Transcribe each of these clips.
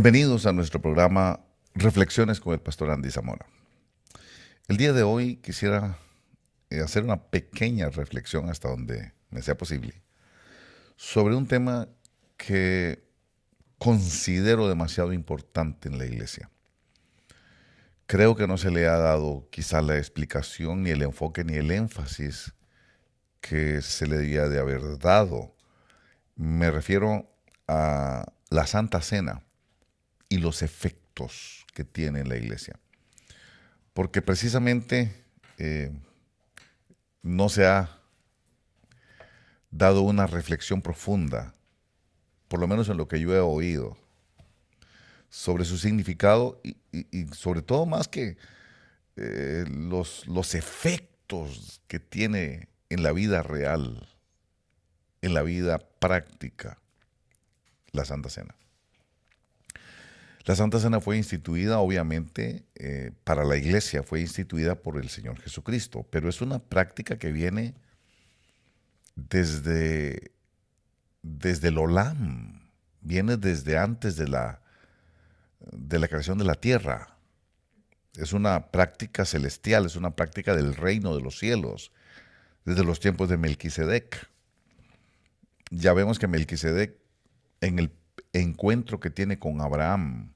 Bienvenidos a nuestro programa Reflexiones con el pastor Andy Zamora. El día de hoy quisiera hacer una pequeña reflexión hasta donde me sea posible sobre un tema que considero demasiado importante en la iglesia. Creo que no se le ha dado quizá la explicación, ni el enfoque, ni el énfasis que se le debía de haber dado. Me refiero a la Santa Cena y los efectos que tiene en la iglesia. Porque precisamente no se ha dado una reflexión profunda, por lo menos en lo que yo he oído, sobre su significado y sobre todo más que los efectos que tiene en la vida real, en la vida práctica, la Santa Cena. La Santa Cena fue instituida, obviamente, para la iglesia, fue instituida por el Señor Jesucristo, pero es una práctica que viene desde el Olam, viene desde antes de la creación de la tierra. Es una práctica celestial, es una práctica del reino de los cielos, desde los tiempos de Melquisedec. Ya vemos que Melquisedec, en el encuentro que tiene con Abraham,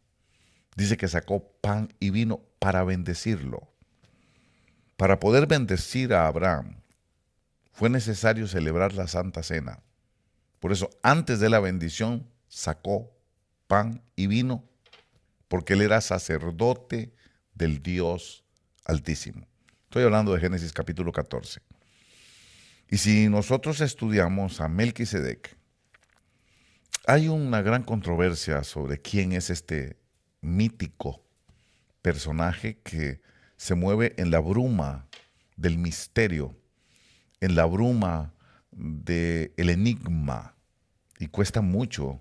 dice que sacó pan y vino para bendecirlo. Para poder bendecir a Abraham, fue necesario celebrar la Santa Cena. Por eso, antes de la bendición, sacó pan y vino, porque él era sacerdote del Dios Altísimo. Estoy hablando de Génesis capítulo 14. Y si nosotros estudiamos a Melquisedec, hay una gran controversia sobre quién es este mítico personaje que se mueve en la bruma del misterio, en la bruma del enigma, y cuesta mucho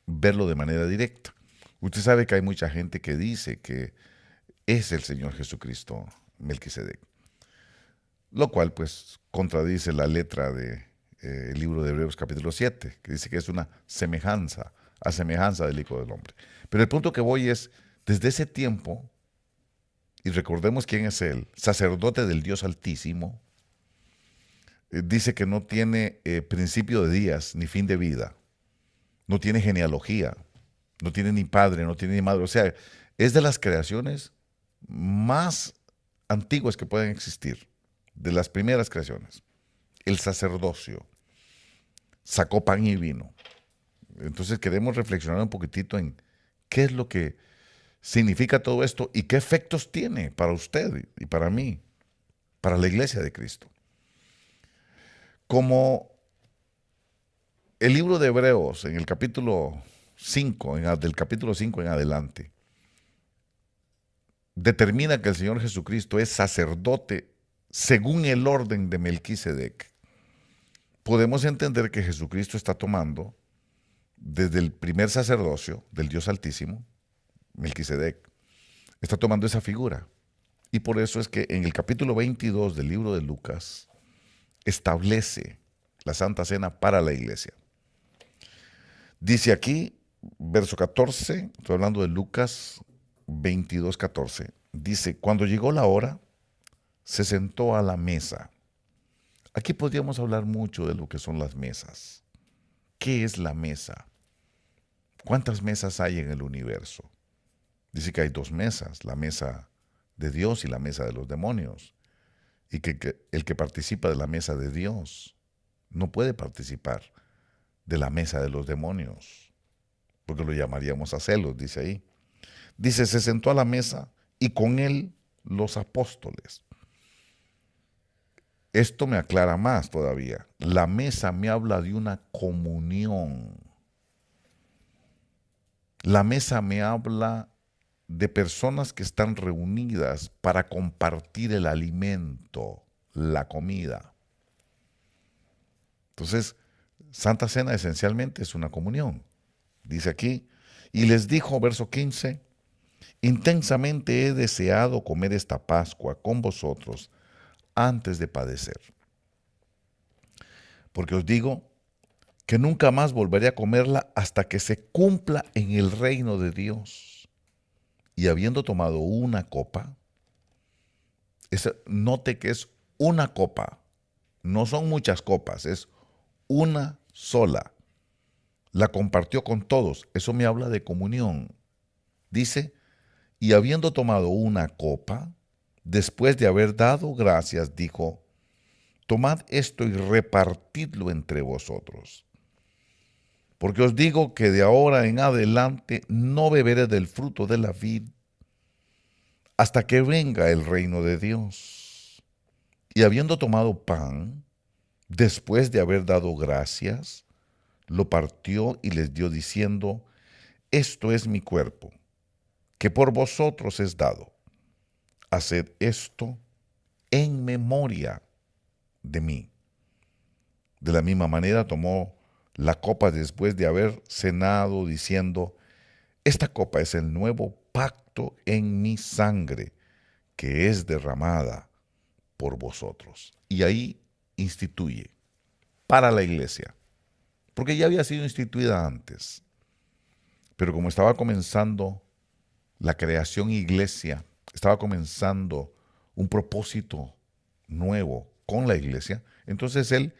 verlo de manera directa. Usted sabe que hay mucha gente que dice que es el Señor Jesucristo, Melquisedec, lo cual pues contradice la letra del libro de Hebreos capítulo 7, que dice que es una semejanza, a semejanza del Hijo del Hombre. Pero el punto que voy es, desde ese tiempo, y recordemos quién es él, sacerdote del Dios Altísimo, dice que no tiene principio de días ni fin de vida, no tiene genealogía, no tiene ni padre, no tiene ni madre, o sea, es de las creaciones más antiguas que pueden existir, de las primeras creaciones. El sacerdocio sacó pan y vino. Entonces queremos reflexionar un poquitito en qué es lo que significa todo esto y qué efectos tiene para usted y para mí, para la iglesia de Cristo. Como el libro de Hebreos en el capítulo 5, del capítulo 5 en adelante, determina que el Señor Jesucristo es sacerdote según el orden de Melquisedec, podemos entender que Jesucristo está tomando desde el primer sacerdocio del Dios Altísimo, Melquisedec, está tomando esa figura. Y por eso es que en el capítulo 22 del libro de Lucas establece la Santa Cena para la iglesia. Dice aquí, verso 14, estoy hablando de Lucas 22, 14, dice, cuando llegó la hora, se sentó a la mesa. Aquí podríamos hablar mucho de lo que son las mesas. ¿Qué es la mesa? ¿Cuántas mesas hay en el universo? Dice que hay dos mesas, la mesa de Dios y la mesa de los demonios. Y que el que participa de la mesa de Dios no puede participar de la mesa de los demonios, porque lo llamaríamos a celos, dice ahí. Dice, se sentó a la mesa y con él los apóstoles. Esto me aclara más todavía. La mesa me habla de una comunión. La mesa me habla de personas que están reunidas para compartir el alimento, la comida. Entonces, Santa Cena esencialmente es una comunión. Dice aquí, y les dijo, verso 15, intensamente he deseado comer esta Pascua con vosotros antes de padecer. Porque os digo que nunca más volveré a comerla hasta que se cumpla en el reino de Dios. Y habiendo tomado una copa, note que es una copa, no son muchas copas, es una sola. La compartió con todos, eso me habla de comunión. Dice, y habiendo tomado una copa, después de haber dado gracias, dijo, tomad esto y repartidlo entre vosotros. Porque os digo que de ahora en adelante no beberé del fruto de la vid hasta que venga el reino de Dios. Y habiendo tomado pan, después de haber dado gracias, lo partió y les dio diciendo, esto es mi cuerpo, que por vosotros es dado. Haced esto en memoria de mí. De la misma manera tomó la copa después de haber cenado, diciendo, esta copa es el nuevo pacto en mi sangre, que es derramada por vosotros. Y ahí instituye para la iglesia, porque ya había sido instituida antes, pero como estaba comenzando la creación iglesia, estaba comenzando un propósito nuevo con la iglesia, entonces él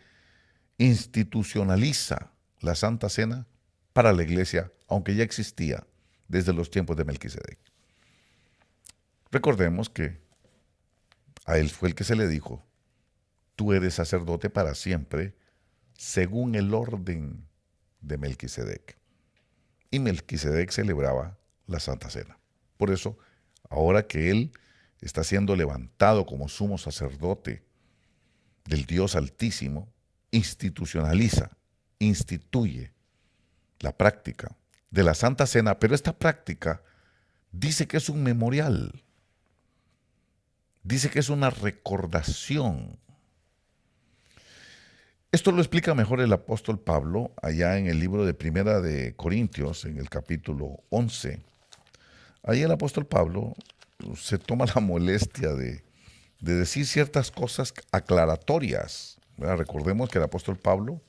institucionaliza la Santa Cena para la iglesia, aunque ya existía desde los tiempos de Melquisedec. Recordemos que a él fue el que se le dijo, tú eres sacerdote para siempre, según el orden de Melquisedec. Y Melquisedec celebraba la Santa Cena. Por eso, ahora que él está siendo levantado como sumo sacerdote del Dios Altísimo, institucionaliza, instituye la práctica de la Santa Cena, pero esta práctica dice que es un memorial, dice que es una recordación. Esto lo explica mejor el apóstol Pablo allá en el libro de Primera de Corintios, en el capítulo 11. Ahí el apóstol Pablo se toma la molestia de decir ciertas cosas aclaratorias. Recordemos que el apóstol Pablo,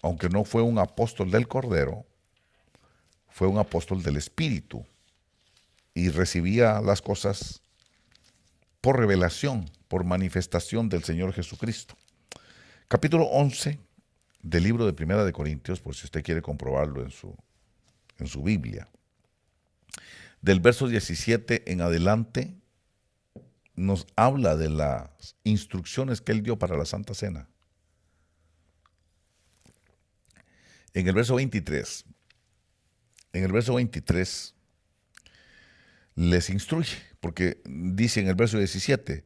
aunque no fue un apóstol del Cordero, fue un apóstol del Espíritu y recibía las cosas por revelación, por manifestación del Señor Jesucristo. Capítulo 11 del libro de Primera de Corintios, por si usted quiere comprobarlo en su Biblia. Del verso 17 en adelante nos habla de las instrucciones que él dio para la Santa Cena. En el verso 23 les instruye, porque dice en el verso 17,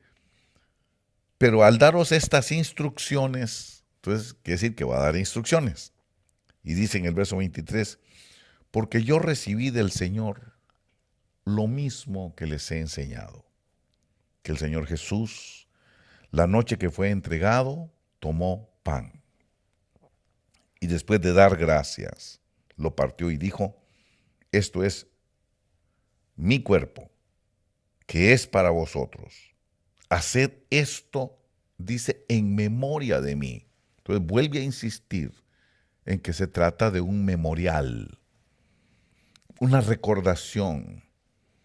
pero al daros estas instrucciones, entonces quiere decir que va a dar instrucciones. Y dice en el verso 23, porque yo recibí del Señor lo mismo que les he enseñado, que el Señor Jesús, la noche que fue entregado, tomó pan. Y después de dar gracias, lo partió y dijo, esto es mi cuerpo, que es para vosotros. Haced esto, dice, en memoria de mí. Entonces vuelve a insistir en que se trata de un memorial, una recordación.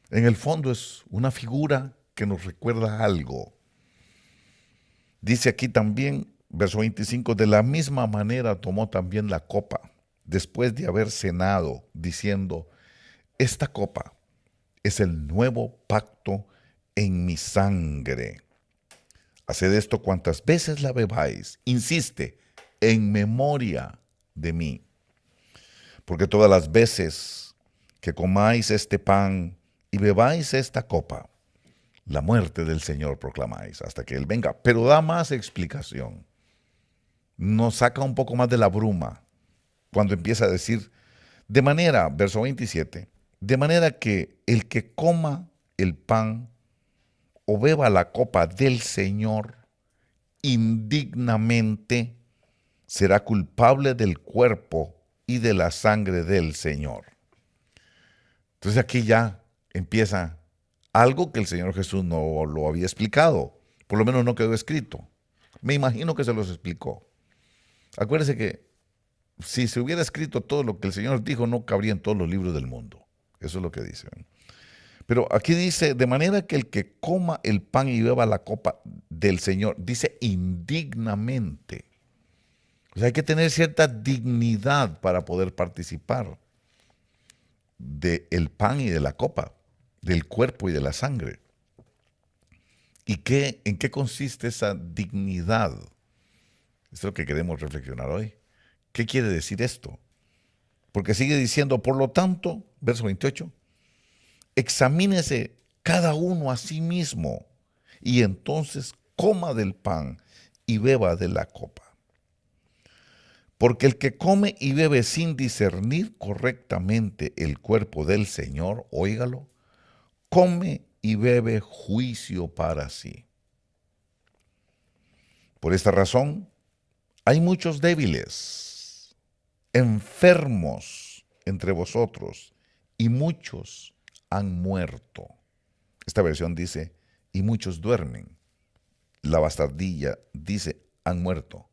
En el fondo es una figura que nos recuerda algo. Dice aquí también, verso 25, de la misma manera tomó también la copa, después de haber cenado, diciendo, esta copa es el nuevo pacto en mi sangre. Haced esto cuantas veces la bebáis, insiste, en memoria de mí. Porque todas las veces que comáis este pan y bebáis esta copa, la muerte del Señor proclamáis hasta que Él venga. Pero da más explicación. Nos saca un poco más de la bruma cuando empieza a decir, de manera, verso 27, de manera que el que coma el pan o beba la copa del Señor indignamente, será culpable del cuerpo y de la sangre del Señor. Entonces aquí ya empieza algo que el Señor Jesús no lo había explicado, por lo menos no quedó escrito. Me imagino que se los explicó. Acuérdese que si se hubiera escrito todo lo que el Señor dijo, no cabría en todos los libros del mundo. Eso es lo que dice. Pero aquí dice, de manera que el que coma el pan y beba la copa del Señor, dice indignamente. O sea, hay que tener cierta dignidad para poder participar del pan y de la copa, del cuerpo y de la sangre. ¿Y en qué consiste esa dignidad? Esto es lo que queremos reflexionar hoy. ¿Qué quiere decir esto? Porque sigue diciendo, por lo tanto, verso 28, examínese cada uno a sí mismo y entonces coma del pan y beba de la copa. Porque el que come y bebe sin discernir correctamente el cuerpo del Señor, óigalo, come y bebe juicio para sí. Por esta razón, hay muchos débiles, enfermos entre vosotros, y muchos han muerto. Esta versión dice, y muchos duermen. La bastardilla dice, han muerto.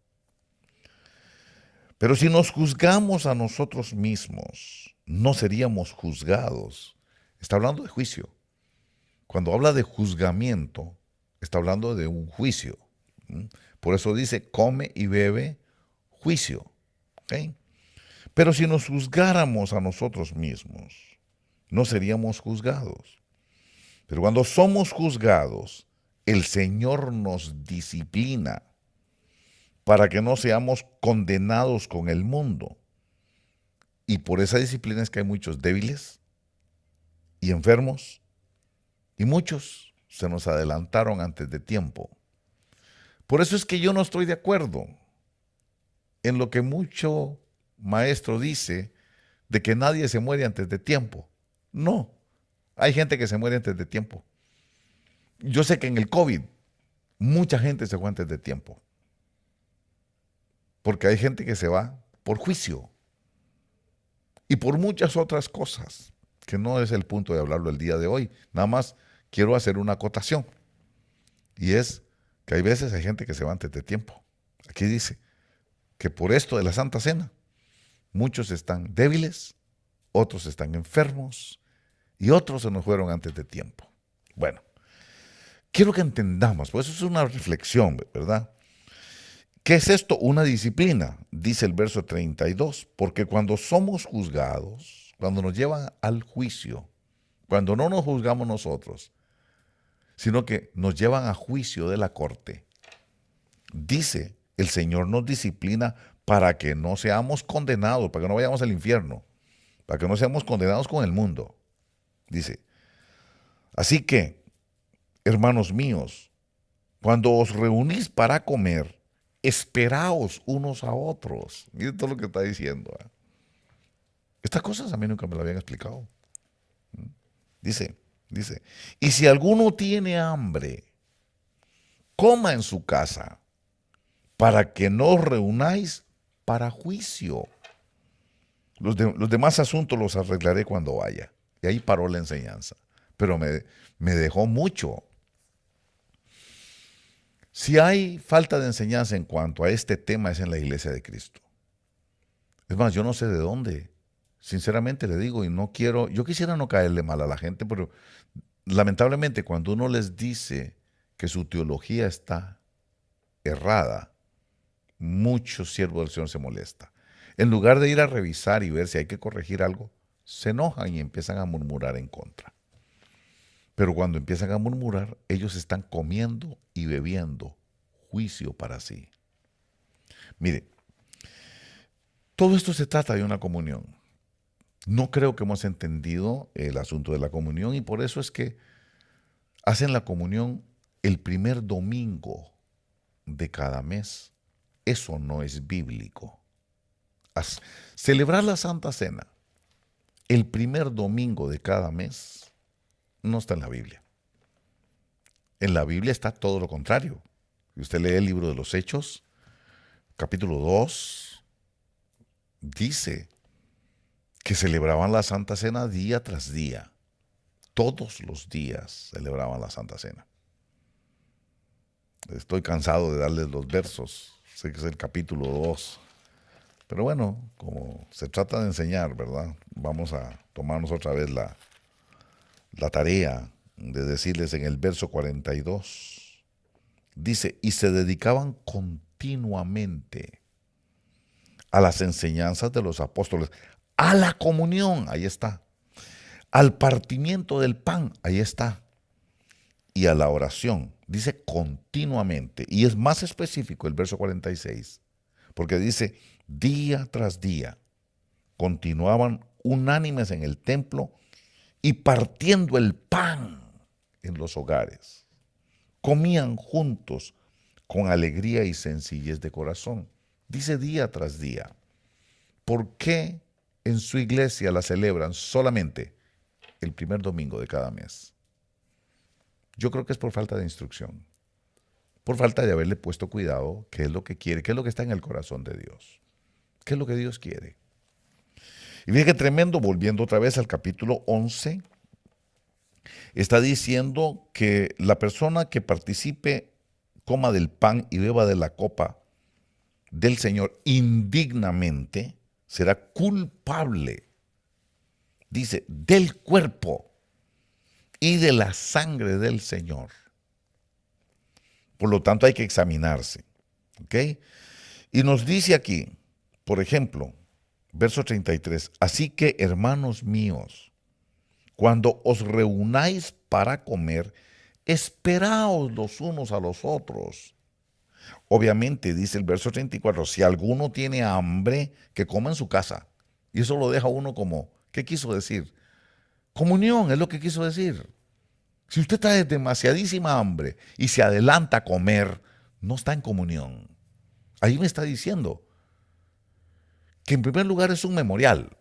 Pero si nos juzgamos a nosotros mismos, no seríamos juzgados. Está hablando de juicio. Cuando habla de juzgamiento, está hablando de un juicio. Por eso dice, come y bebe juicio. ¿Okay? Pero si nos juzgáramos a nosotros mismos, no seríamos juzgados. Pero cuando somos juzgados, el Señor nos disciplina para que no seamos condenados con el mundo. Y por esa disciplina es que hay muchos débiles y enfermos, y muchos se nos adelantaron antes de tiempo. Por eso es que yo no estoy de acuerdo en lo que mucho maestro dice de que nadie se muere antes de tiempo. No, hay gente que se muere antes de tiempo. Yo sé que en el COVID mucha gente se fue antes de tiempo. Porque hay gente que se va por juicio y por muchas otras cosas, que no es el punto de hablarlo el día de hoy. Nada más quiero hacer una acotación. Y es que hay veces hay gente que se va antes de tiempo. Aquí dice que por esto de la Santa Cena, muchos están débiles, otros están enfermos y otros se nos fueron antes de tiempo. Bueno, quiero que entendamos, pues eso es una reflexión, ¿verdad? ¿Qué es esto? Una disciplina, dice el verso 32, porque cuando somos juzgados, cuando nos llevan al juicio, cuando no nos juzgamos nosotros, sino que nos llevan a juicio de la corte, dice, el Señor nos disciplina para que no seamos condenados, para que no vayamos al infierno, para que no seamos condenados con el mundo. Dice, así que, hermanos míos, cuando os reunís para comer, esperaos unos a otros. Miren todo lo que está diciendo. Estas cosas a mí nunca me lo habían explicado. Dice, y si alguno tiene hambre, coma en su casa, para que no os reunáis para juicio. Los demás asuntos los arreglaré cuando vaya. Y ahí paró la enseñanza. Pero me dejó mucho. Si hay falta de enseñanza en cuanto a este tema es en la Iglesia de Cristo. Es más, yo no sé de dónde. Sinceramente le digo, y no quiero, yo quisiera no caerle mal a la gente, pero lamentablemente cuando uno les dice que su teología está errada, muchos siervos del Señor se molestan. En lugar de ir a revisar y ver si hay que corregir algo, se enojan y empiezan a murmurar en contra. Pero cuando empiezan a murmurar, ellos están comiendo y bebiendo juicio para sí. Mire, todo esto se trata de una comunión. No creo que hemos entendido el asunto de la comunión y por eso es que hacen la comunión el primer domingo de cada mes. Eso no es bíblico. Celebrar la Santa Cena el primer domingo de cada mes no está en la Biblia. En la Biblia está todo lo contrario. Si usted lee el libro de los Hechos, capítulo 2, dice que celebraban la Santa Cena día tras día. Todos los días celebraban la Santa Cena. Estoy cansado de darles los versos. Sé que es el capítulo 2. Pero bueno, como se trata de enseñar, ¿verdad? Vamos a tomarnos otra vez la tarea de decirles en el verso 42. Dice, y se dedicaban continuamente a las enseñanzas de los apóstoles, a la comunión, ahí está, al partimiento del pan, ahí está, y a la oración. Dice continuamente, y es más específico el verso 46, porque dice, día tras día, continuaban unánimes en el templo y partiendo el pan en los hogares. Comían juntos con alegría y sencillez de corazón. Dice día tras día. ¿Por qué en su iglesia la celebran solamente el primer domingo de cada mes? Yo creo que es por falta de instrucción, por falta de haberle puesto cuidado qué es lo que quiere, qué es lo que está en el corazón de Dios, qué es lo que Dios quiere. Y fíjate que tremendo, volviendo otra vez al capítulo 11, está diciendo que la persona que participe, coma del pan y beba de la copa del Señor indignamente, será culpable, dice, del cuerpo y de la sangre del Señor. Por lo tanto, hay que examinarse. ¿Ok? Y nos dice aquí, por ejemplo, verso 33, así que, hermanos míos, cuando os reunáis para comer, esperaos los unos a los otros. Obviamente, dice el verso 34, si alguno tiene hambre, que coma en su casa. Y eso lo deja uno como, ¿qué quiso decir? Comunión es lo que quiso decir. Si usted trae demasiadísima hambre y se adelanta a comer, no está en comunión. Ahí me está diciendo que en primer lugar es un memorial.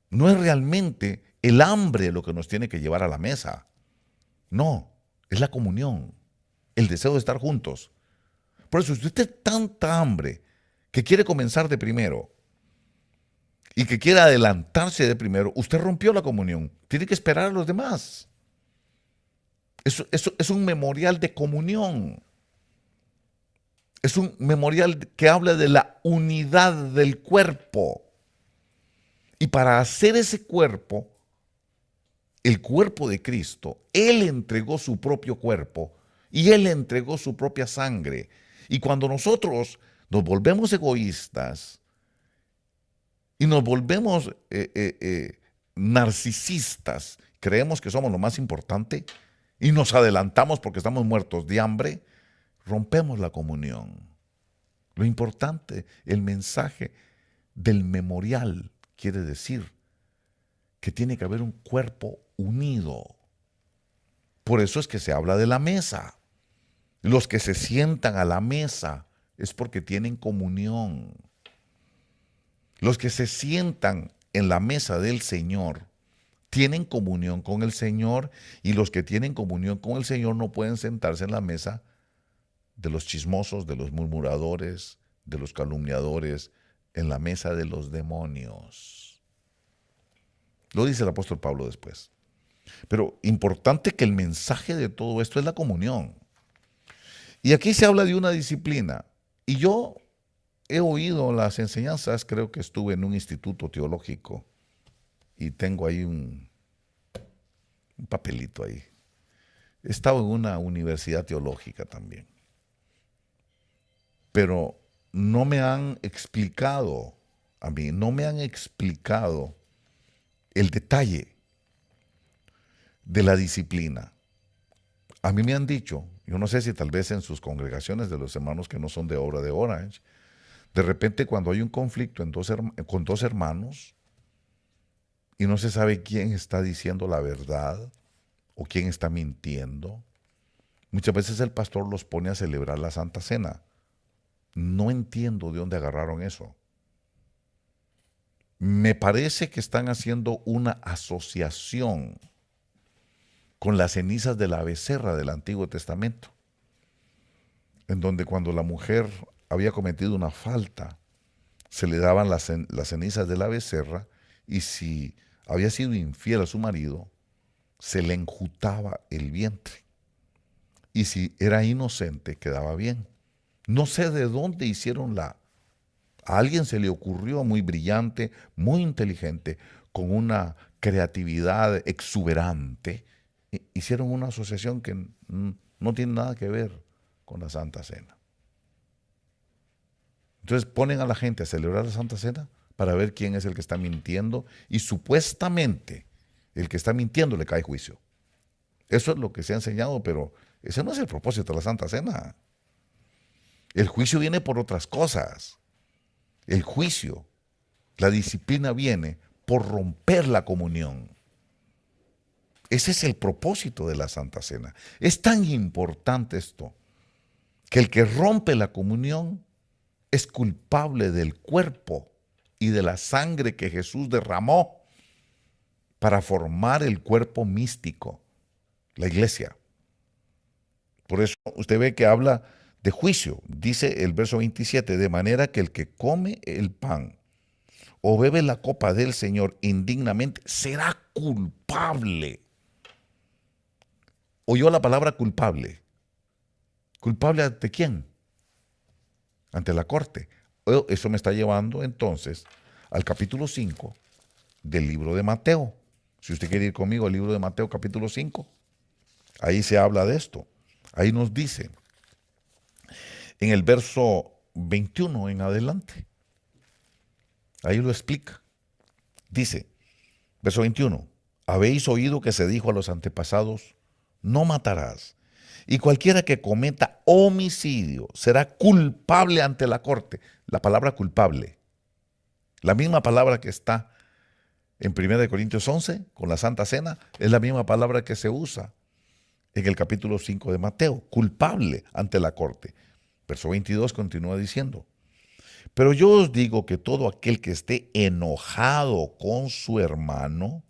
No es realmente el hambre lo que nos tiene que llevar a la mesa. No, es la comunión, el deseo de estar juntos. Por eso, si usted tiene tanta hambre que quiere comenzar de primero y que quiere adelantarse de primero, usted rompió la comunión. Tiene que esperar a los demás. Eso es un memorial de comunión. Es un memorial que habla de la unidad del cuerpo. Y para hacer ese cuerpo, el cuerpo de Cristo, Él entregó su propio cuerpo y Él entregó su propia sangre. Y cuando nosotros nos volvemos egoístas y nos volvemos narcisistas, creemos que somos lo más importante y nos adelantamos porque estamos muertos de hambre, rompemos la comunión. Lo importante, el mensaje del memorial quiere decir que tiene que haber un cuerpo unido. Por eso es que se habla de la mesa. Los que se sientan a la mesa es porque tienen comunión. Los que se sientan en la mesa del Señor tienen comunión con el Señor, y los que tienen comunión con el Señor no pueden sentarse en la mesa de los chismosos, de los murmuradores, de los calumniadores, en la mesa de los demonios. Lo dice el apóstol Pablo después. Pero importante que el mensaje de todo esto es la comunión. Y aquí se habla de una disciplina. Y yo he oído las enseñanzas, creo que estuve en un instituto teológico y tengo ahí un papelito ahí. He estado en una universidad teológica también. Pero no me han explicado, a mí, no me han explicado el detalle de la disciplina. A mí me han dicho, yo no sé si tal vez en sus congregaciones de los hermanos que no son de Obra de Orange, de repente cuando hay un conflicto con dos hermanos y no se sabe quién está diciendo la verdad o quién está mintiendo, muchas veces el pastor los pone a celebrar la Santa Cena. No entiendo de dónde agarraron eso. Me parece que están haciendo una asociación con las cenizas de la becerra del Antiguo Testamento, en donde cuando la mujer había cometido una falta, se le daban las cenizas de la becerra, y si había sido infiel a su marido, se le enjutaba el vientre. Y si era inocente, quedaba bien. No sé de dónde hicieron la A alguien se le ocurrió muy brillante, muy inteligente, con una creatividad exuberante. Hicieron una asociación que no tiene nada que ver con la Santa Cena. Entonces ponen a la gente a celebrar la Santa Cena para ver quién es el que está mintiendo y supuestamente el que está mintiendo le cae juicio. Eso es lo que se ha enseñado, pero ese no es el propósito de la Santa Cena. El juicio viene por otras cosas. El juicio, la disciplina viene por romper la comunión. Ese es el propósito de la Santa Cena. Es tan importante esto, que el que rompe la comunión es culpable del cuerpo y de la sangre que Jesús derramó para formar el cuerpo místico, la iglesia. Por eso usted ve que habla de juicio. Dice el verso 27, de manera que el que come el pan o bebe la copa del Señor indignamente será culpable. ¿Oyó la palabra culpable? ¿Culpable ante quién? Ante la corte. Eso me está llevando entonces al capítulo 5 del libro de Mateo. Si usted quiere ir conmigo al libro de Mateo capítulo 5, ahí se habla de esto. Ahí nos dice, en el verso 21 en adelante, ahí lo explica. Dice, verso 21, habéis oído que se dijo a los antepasados, no matarás. Y cualquiera que cometa homicidio será culpable ante la corte. La palabra culpable, la misma palabra que está en 1 Corintios 11 con la Santa Cena, es la misma palabra que se usa en el capítulo 5 de Mateo, culpable ante la corte. Verso 22 continúa diciendo, pero yo os digo que todo aquel que esté enojado con su hermano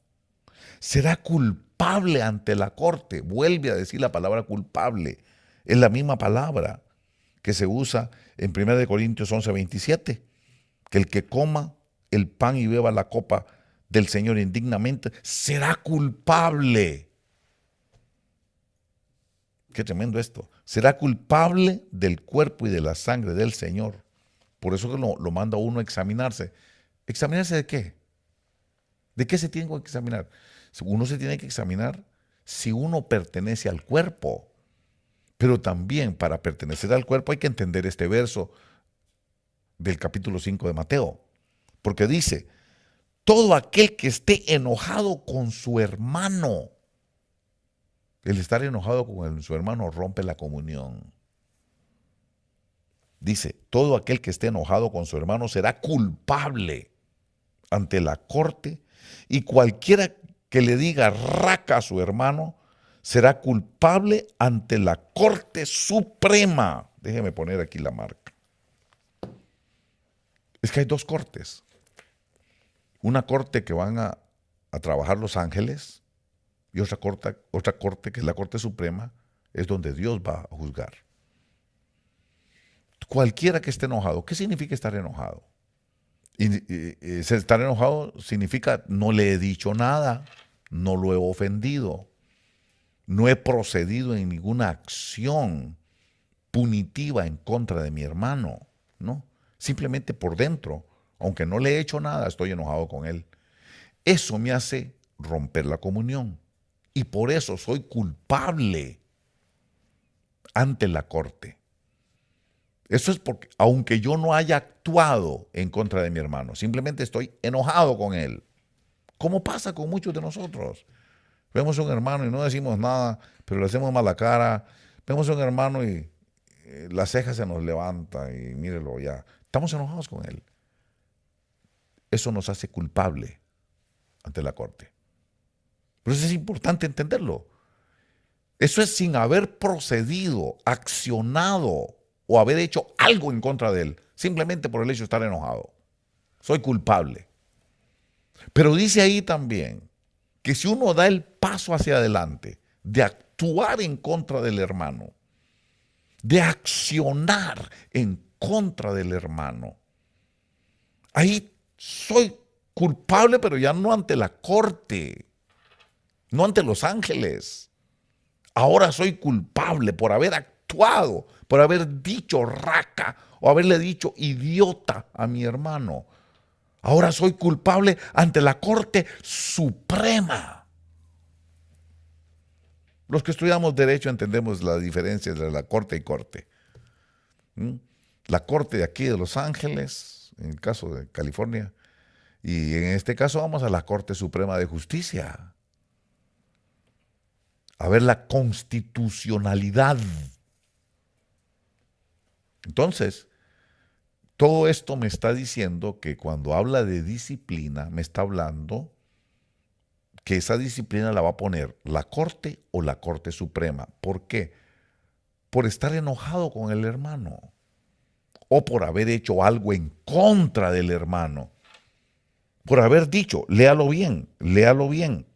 será culpable ante la corte. Vuelve a decir la palabra culpable. Es la misma palabra que se usa en 1 Corintios 11, 27. Que el que coma el pan y beba la copa del Señor indignamente será culpable. Qué tremendo esto. Será culpable del cuerpo y de la sangre del Señor. Por eso que lo manda uno a examinarse. ¿Examinarse de qué? ¿De qué se tiene que examinar? Uno se tiene que examinar si uno pertenece al cuerpo. Pero también para pertenecer al cuerpo hay que entender este verso del capítulo 5 de Mateo. Porque dice, todo aquel que esté enojado con su hermano. El estar enojado con su hermano rompe la comunión. Dice, todo aquel que esté enojado con su hermano será culpable ante la corte y cualquiera que le diga raca a su hermano será culpable ante la Corte Suprema. Déjeme poner aquí la marca. Es que hay dos cortes. Una corte que van a trabajar los ángeles y otra corte que es la Corte Suprema, es donde Dios va a juzgar. Cualquiera que esté enojado, ¿qué significa estar enojado? Estar enojado significa no le he dicho nada, no lo he ofendido, no he procedido en ninguna acción punitiva en contra de mi hermano, ¿no? Simplemente por dentro, aunque no le he hecho nada, estoy enojado con él. Eso me hace romper la comunión y por eso soy culpable ante la corte. Eso es porque, aunque yo no haya actuado en contra de mi hermano, simplemente estoy enojado con él. ¿Cómo pasa con muchos de nosotros? Vemos a un hermano y no decimos nada, pero le hacemos mala cara. Vemos a un hermano y la ceja se nos levanta y mírelo ya. Estamos enojados con él. Eso nos hace culpable ante la corte. Pero eso es importante entenderlo. Eso es sin haber procedido, accionado o haber hecho algo en contra de él, simplemente por el hecho de estar enojado. Soy culpable. Pero dice ahí también que si uno da el paso hacia adelante de actuar en contra del hermano, de accionar en contra del hermano, ahí soy culpable, pero ya no ante la corte, no ante los ángeles. Ahora soy culpable por haber actuado, por haber dicho raca o haberle dicho idiota a mi hermano. Ahora soy culpable ante la Corte Suprema. Los que estudiamos derecho entendemos la diferencia entre la corte y corte. ¿Mm? La corte de aquí de Los Ángeles, en el caso de California, y en este caso vamos a la Corte Suprema de Justicia. A ver la constitucionalidad. Entonces, todo esto me está diciendo que cuando habla de disciplina, me está hablando que esa disciplina la va a poner la Corte o la Corte Suprema. ¿Por qué? Por estar enojado con el hermano o por haber hecho algo en contra del hermano. Por haber dicho, léalo bien, léalo bien.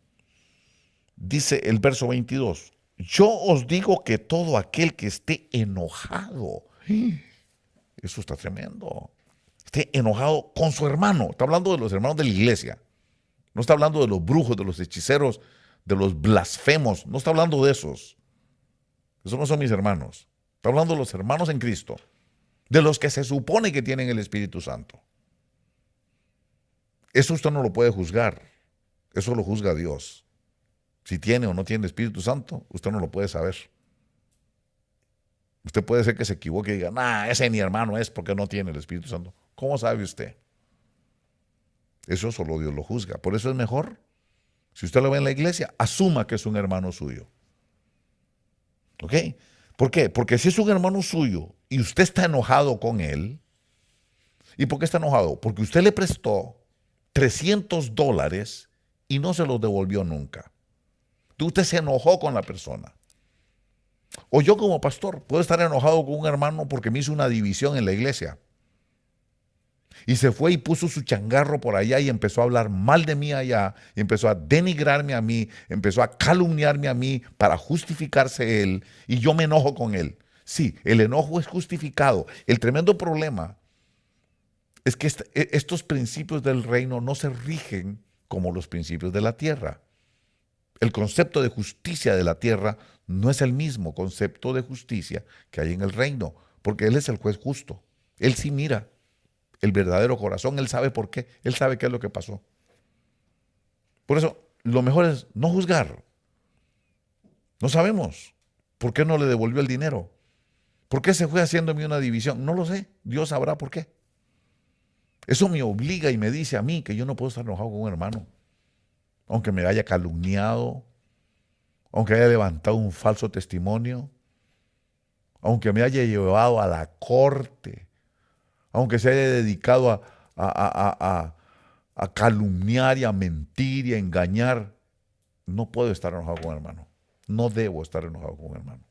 Dice el verso 22, yo os digo que todo aquel que esté enojado, eso está tremendo, esté enojado con su hermano, está hablando de los hermanos de la iglesia, no está hablando de los brujos, de los hechiceros, de los blasfemos, no está hablando de esos no son mis hermanos, está hablando de los hermanos en Cristo, de los que se supone que tienen el Espíritu Santo. Eso usted no lo puede juzgar, eso lo juzga Dios. Si tiene o no tiene el Espíritu Santo, usted no lo puede saber. Usted puede ser que se equivoque y diga, nah, ese mi hermano es porque no tiene el Espíritu Santo. ¿Cómo sabe usted? Eso solo Dios lo juzga. Por eso es mejor, si usted lo ve en la iglesia, asuma que es un hermano suyo. ¿Ok? ¿Por qué? Porque si es un hermano suyo y usted está enojado con él, ¿y por qué está enojado? Porque usted le prestó $300 y no se los devolvió nunca. Usted se enojó con la persona. O yo como pastor puedo estar enojado con un hermano porque me hizo una división en la iglesia. Y se fue y puso su changarro por allá y empezó a hablar mal de mí allá, y empezó a denigrarme a mí, empezó a calumniarme a mí para justificarse él, y yo me enojo con él. Sí, el enojo es justificado. El tremendo problema es que estos principios del reino no se rigen como los principios de la tierra. El concepto de justicia de la tierra no es el mismo concepto de justicia que hay en el reino, porque Él es el juez justo. Él sí mira el verdadero corazón, Él sabe por qué, Él sabe qué es lo que pasó. Por eso, lo mejor es no juzgar. No sabemos por qué no le devolvió el dinero. ¿Por qué se fue haciéndome una división? No lo sé, Dios sabrá por qué. Eso me obliga y me dice a mí que yo no puedo estar enojado con un hermano. Aunque me haya calumniado, aunque haya levantado un falso testimonio, aunque me haya llevado a la corte, aunque se haya dedicado a calumniar y a mentir y a engañar, no puedo estar enojado con un hermano. No debo estar enojado con un hermano.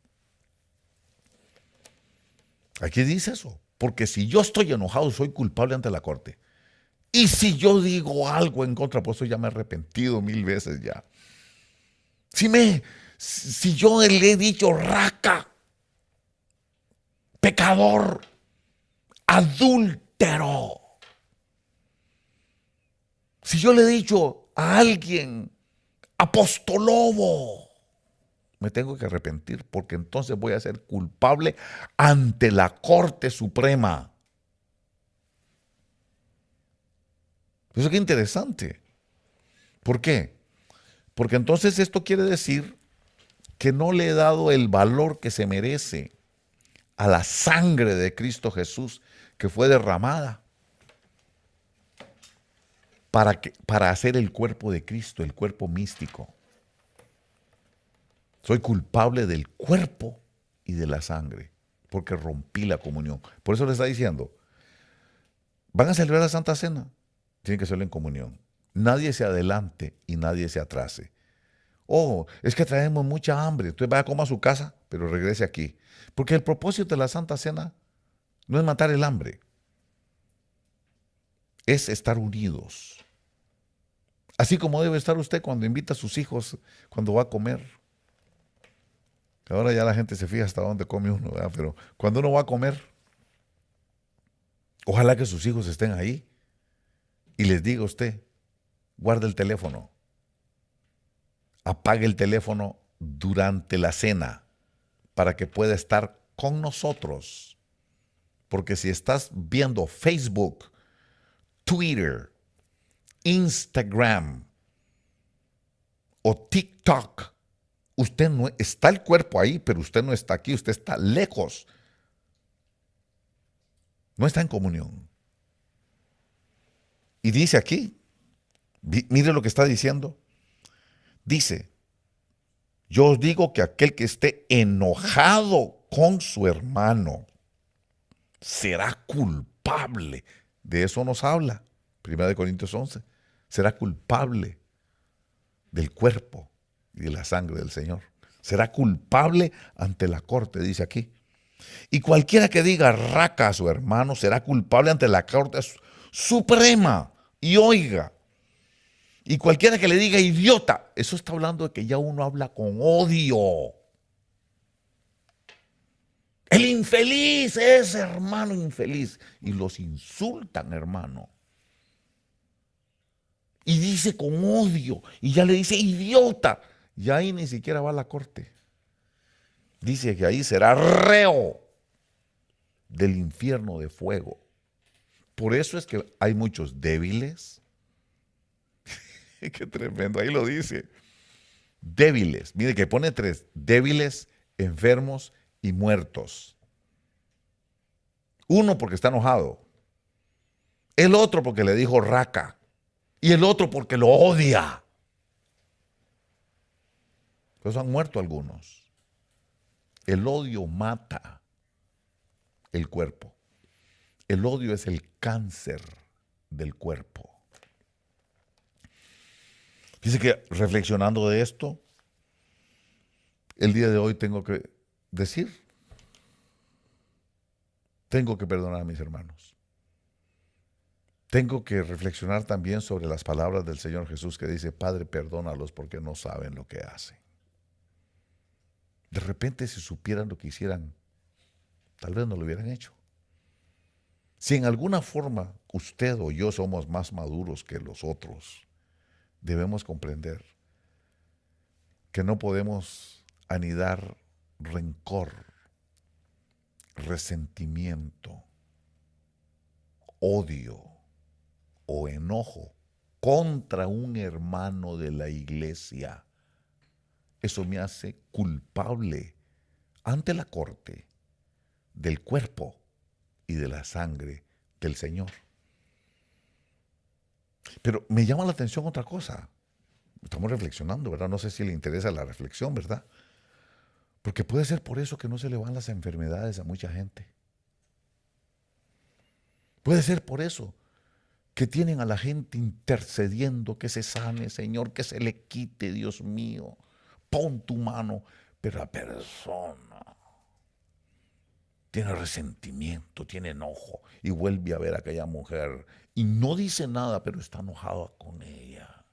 Aquí dice eso, porque si yo estoy enojado, soy culpable ante la corte. Y si yo digo algo en contra, pues eso ya me he arrepentido 1000 veces ya. Si yo le he dicho raca, pecador, adúltero, si yo le he dicho a alguien apostolobo, me tengo que arrepentir porque entonces voy a ser culpable ante la Corte Suprema. Eso es interesante. ¿Por qué? Porque entonces esto quiere decir que no le he dado el valor que se merece a la sangre de Cristo Jesús que fue derramada para hacer el cuerpo de Cristo, el cuerpo místico. Soy culpable del cuerpo y de la sangre porque rompí la comunión. Por eso le está diciendo, van a celebrar la Santa Cena, tienen que hacerlo en comunión. Nadie se adelante y nadie se atrase. Oh, es que traemos mucha hambre. Entonces vaya a comer a su casa, pero regrese aquí. Porque el propósito de la Santa Cena no es matar el hambre. Es estar unidos. Así como debe estar usted cuando invita a sus hijos, cuando va a comer. Ahora ya la gente se fija hasta dónde come uno, ¿verdad? Pero cuando uno va a comer, ojalá que sus hijos estén ahí y les diga a usted, guarde el teléfono. Apague el teléfono durante la cena para que pueda estar con nosotros. Porque si estás viendo Facebook, Twitter, Instagram o TikTok, usted no está, el cuerpo ahí, pero usted no está aquí, usted está lejos. No está en comunión. Y dice aquí, mire lo que está diciendo. Dice, yo os digo que aquel que esté enojado con su hermano será culpable. De eso nos habla 1 Corintios 11. Será culpable del cuerpo y de la sangre del Señor. Será culpable ante la corte, dice aquí. Y cualquiera que diga raca a su hermano será culpable ante la corte suprema. Y oiga, y cualquiera que le diga idiota, eso está hablando de que ya uno habla con odio. El infeliz es hermano infeliz. Y los insultan, hermano. Y dice con odio. Y ya le dice idiota. Y ahí ni siquiera va a la corte. Dice que ahí será reo del infierno de fuego. Por eso es que hay muchos débiles. Qué tremendo, ahí lo dice. Débiles. Mire que pone 3. Débiles, enfermos y muertos. Uno porque está enojado. El otro porque le dijo raca. Y el otro porque lo odia. Pues han muerto algunos. El odio mata el cuerpo. El odio es el cáncer del cuerpo. Dice que reflexionando de esto, el día de hoy tengo que decir, tengo que perdonar a mis hermanos. Tengo que reflexionar también sobre las palabras del Señor Jesús que dice, Padre, perdónalos porque no saben lo que hacen. De repente, si supieran lo que hicieran, tal vez no lo hubieran hecho. Si en alguna forma usted o yo somos más maduros que los otros, debemos comprender que no podemos anidar rencor, resentimiento, odio o enojo contra un hermano de la iglesia. Eso me hace culpable ante la corte del cuerpo y de la sangre del Señor. Pero me llama la atención otra cosa. Estamos reflexionando, ¿verdad? No sé si le interesa la reflexión, ¿verdad? Porque puede ser por eso que no se le van las enfermedades a mucha gente. Puede ser por eso que tienen a la gente intercediendo que se sane, Señor, que se le quite, Dios mío. Pon tu mano. Pero la persona tiene resentimiento, tiene enojo y vuelve a ver a aquella mujer y no dice nada, pero está enojada con ella.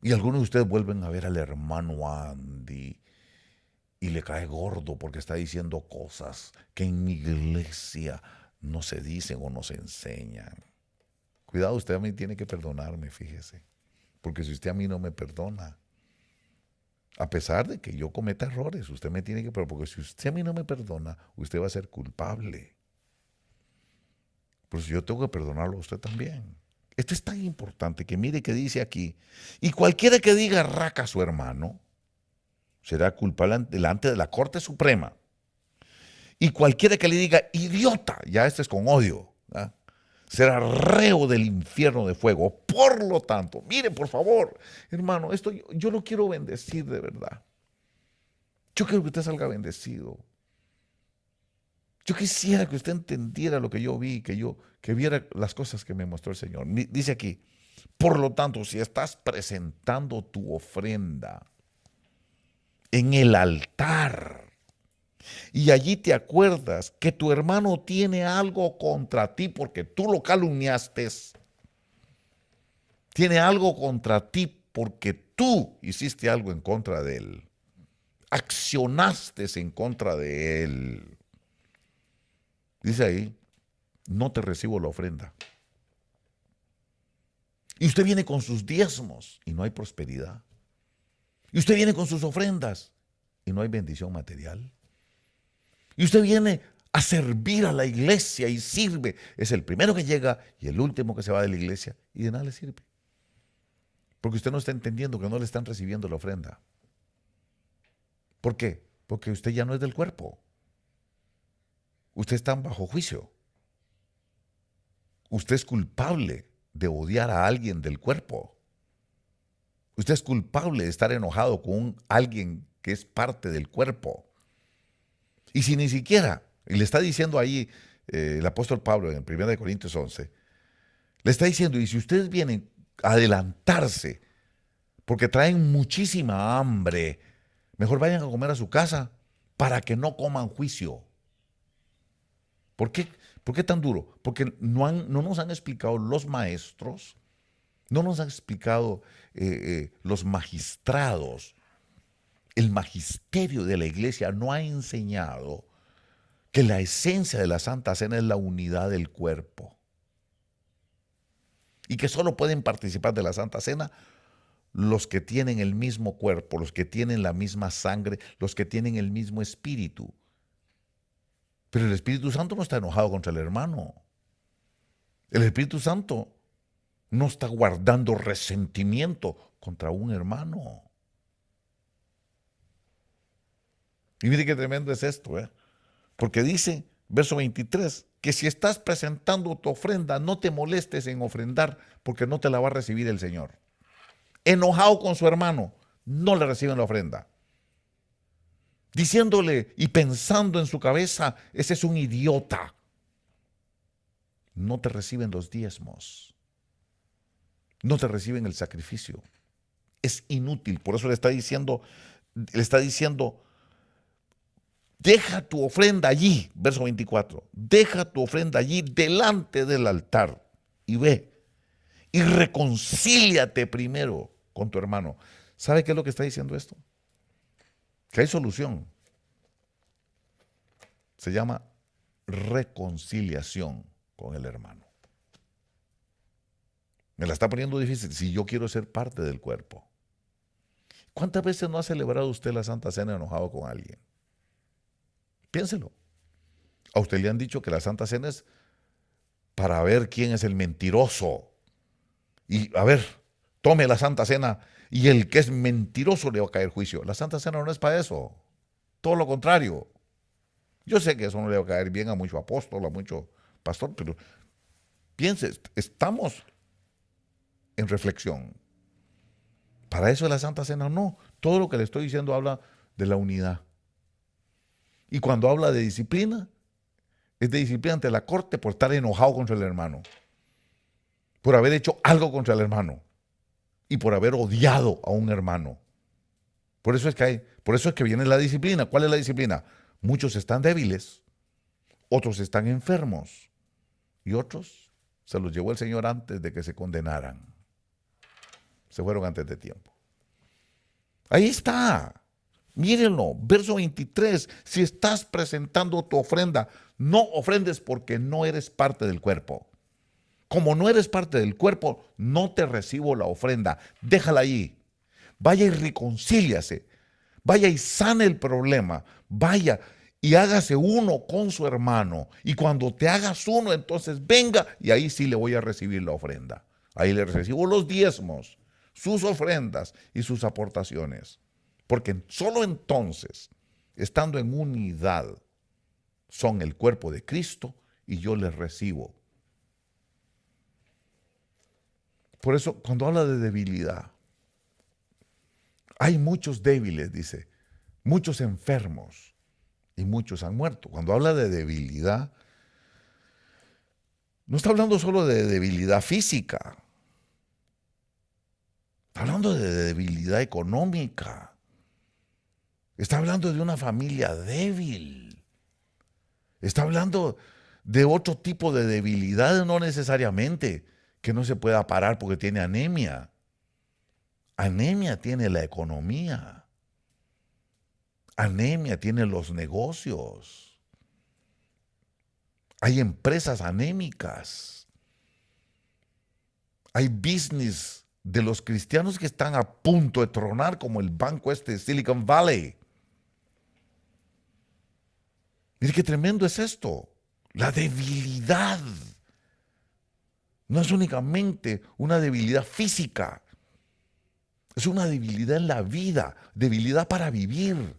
Y algunos de ustedes vuelven a ver al hermano Andy y le cae gordo porque está diciendo cosas que en mi iglesia no se dicen o no se enseñan. Cuidado, usted a mí tiene que perdonarme, fíjese. Porque si usted a mí no me perdona, a pesar de que yo cometa errores, usted me tiene que perdonar. Porque si usted a mí no me perdona, usted va a ser culpable. Por eso yo tengo que perdonarlo a usted también. Esto es tan importante que mire que dice aquí, y cualquiera que diga raca a su hermano, será culpable delante de la Corte Suprema. Y cualquiera que le diga idiota, ya este es con odio, ¿verdad?, será reo del infierno de fuego. Por lo tanto, mire por favor, hermano, esto yo lo quiero bendecir de verdad. Yo quiero que usted salga bendecido. Yo quisiera que usted entendiera lo que yo vi, que viera las cosas que me mostró el Señor. Dice aquí, por lo tanto, si estás presentando tu ofrenda en el altar y allí te acuerdas que tu hermano tiene algo contra ti porque tú lo calumniaste, tiene algo contra ti porque tú hiciste algo en contra de él, accionaste en contra de él. Dice ahí, no te recibo la ofrenda. Y usted viene con sus diezmos y no hay prosperidad. Y usted viene con sus ofrendas y no hay bendición material. Y usted viene a servir a la iglesia y sirve. Es el primero que llega y el último que se va de la iglesia y de nada le sirve. Porque usted no está entendiendo que no le están recibiendo la ofrenda. ¿Por qué? Porque usted ya no es del cuerpo. Usted está bajo juicio. Usted es culpable de odiar a alguien del cuerpo. Usted es culpable de estar enojado con alguien que es parte del cuerpo. Y si ni siquiera, y le está diciendo ahí el apóstol Pablo en 1 Corintios 11, le está diciendo, y si ustedes vienen a adelantarse, porque traen muchísima hambre, mejor vayan a comer a su casa para que no coman juicio. ¿Por qué? ¿Por qué tan duro? Porque no nos han explicado los maestros, no nos han explicado los magistrados, el magisterio de la iglesia no ha enseñado que la esencia de la Santa Cena es la unidad del cuerpo. Y que solo pueden participar de la Santa Cena los que tienen el mismo cuerpo, los que tienen la misma sangre, los que tienen el mismo espíritu. Pero el Espíritu Santo no está enojado contra el hermano. El Espíritu Santo no está guardando resentimiento contra un hermano. Y mire qué tremendo es esto, porque dice, verso 23, que si estás presentando tu ofrenda, no te molestes en ofrendar, porque no te la va a recibir el Señor. Enojado con su hermano, no le reciben la ofrenda. Diciéndole y pensando en su cabeza, ese es un idiota. No te reciben los diezmos. No te reciben el sacrificio. Es inútil. Por eso le está diciendo, deja tu ofrenda allí, verso 24, deja tu ofrenda allí delante del altar y ve y reconcíliate primero con tu hermano. ¿Sabe qué es lo que está diciendo esto? Que hay solución. Se llama reconciliación con el hermano. Me la está poniendo difícil si yo quiero ser parte del cuerpo. ¿Cuántas veces no ha celebrado usted la Santa Cena enojado con alguien? Piénselo. A usted le han dicho que la Santa Cena es para ver quién es el mentiroso. Y a ver, tome la Santa Cena y el que es mentiroso le va a caer juicio. La Santa Cena no es para eso. Todo lo contrario. Yo sé que eso no le va a caer bien a mucho apóstol, a mucho pastor, pero piense, estamos en reflexión. Para eso es la Santa Cena, no. Todo lo que le estoy diciendo habla de la unidad. Y cuando habla de disciplina, es de disciplina ante la corte por estar enojado contra el hermano, por haber hecho algo contra el hermano y por haber odiado a un hermano. Por eso es que viene la disciplina. ¿Cuál es la disciplina? Muchos están débiles, otros están enfermos y otros se los llevó el Señor antes de que se condenaran. Se fueron antes de tiempo. Ahí está. Mírenlo, verso 23, si estás presentando tu ofrenda, no ofrendes porque no eres parte del cuerpo. Como no eres parte del cuerpo, no te recibo la ofrenda. Déjala ahí. Vaya y reconcíliase. Vaya y sane el problema. Vaya y hágase uno con su hermano. Y cuando te hagas uno, entonces venga y ahí sí le voy a recibir la ofrenda. Ahí le recibo los diezmos, sus ofrendas y sus aportaciones. Porque solo entonces, estando en unidad, son el cuerpo de Cristo y yo les recibo. Por eso, cuando habla de debilidad, hay muchos débiles, dice, muchos enfermos y muchos han muerto. Cuando habla de debilidad, no está hablando solo de debilidad física, está hablando de debilidad económica. Está hablando de una familia débil. Está hablando de otro tipo de debilidad, no necesariamente que no se pueda parar porque tiene anemia. Anemia tiene la economía. Anemia tiene los negocios. Hay empresas anémicas. Hay business de los cristianos que están a punto de tronar como el banco de Silicon Valley. Mire qué tremendo es esto. La debilidad. No es únicamente una debilidad física. Es una debilidad en la vida. Debilidad para vivir.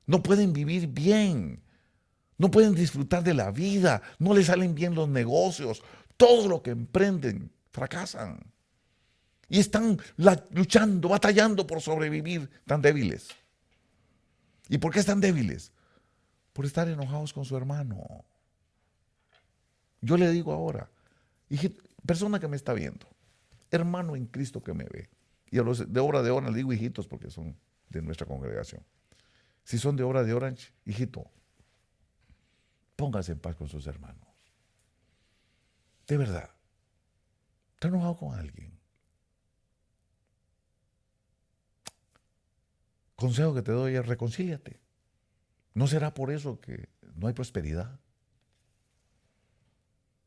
No pueden vivir bien. No pueden disfrutar de la vida. No les salen bien los negocios. Todo lo que emprenden fracasan. Y están luchando, batallando por sobrevivir, tan débiles. ¿Y por qué están débiles? Por estar enojados con su hermano. Yo le digo ahora, persona que me está viendo, hermano en Cristo que me ve, y a los de Obra de Orange le digo hijitos porque son de nuestra congregación. Si son de Obra de Orange, hijito, póngase en paz con sus hermanos. De verdad, ¿está enojado con alguien? Consejo que te doy es reconcíliate. ¿No será por eso que no hay prosperidad?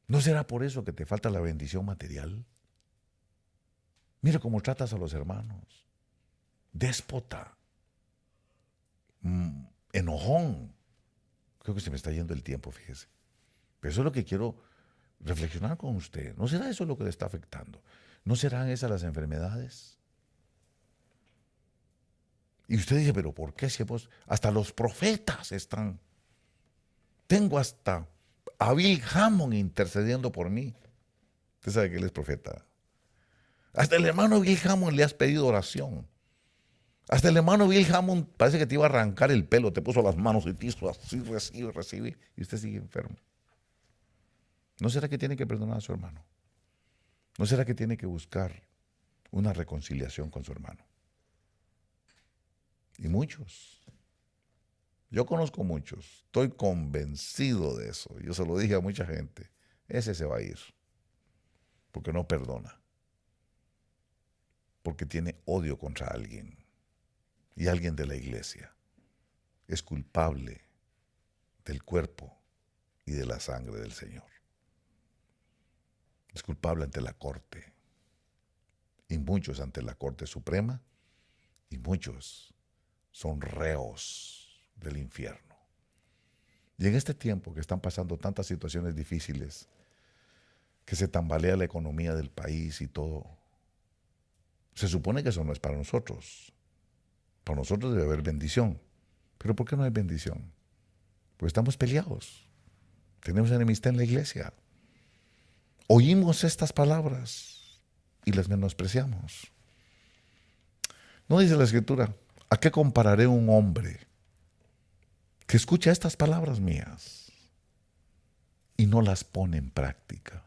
¿No será por eso que te falta la bendición material? Mira cómo tratas a los hermanos. Déspota. Enojón. Creo que se me está yendo el tiempo, fíjese. Pero eso es lo que quiero reflexionar con usted. ¿No será eso lo que le está afectando? ¿No serán esas las enfermedades? Y usted dice, pero ¿por qué si hasta los profetas están? Tengo hasta a Bill Hammond intercediendo por mí. Usted sabe que él es profeta. Hasta el hermano Bill Hammond le has pedido oración. Hasta el hermano Bill Hammond parece que te iba a arrancar el pelo, te puso las manos y te hizo así, recibe, y usted sigue enfermo. ¿No será que tiene que perdonar a su hermano? ¿No será que tiene que buscar una reconciliación con su hermano? Y muchos. Yo conozco muchos. Estoy convencido de eso. Yo se lo dije a mucha gente. Ese se va a ir. Porque no perdona. Porque tiene odio contra alguien. Y alguien de la iglesia es culpable del cuerpo y de la sangre del Señor. Es culpable ante la corte. Y muchos ante la Corte Suprema. Y muchos son reos del infierno. Y en este tiempo que están pasando tantas situaciones difíciles, que se tambalea la economía del país y todo, se supone que eso no es para nosotros. Para nosotros debe haber bendición. ¿Pero por qué no hay bendición? Pues estamos peleados. Tenemos enemistad en la iglesia. Oímos estas palabras y las menospreciamos. ¿No dice la Escritura? ¿A qué compararé un hombre que escucha estas palabras mías y no las pone en práctica?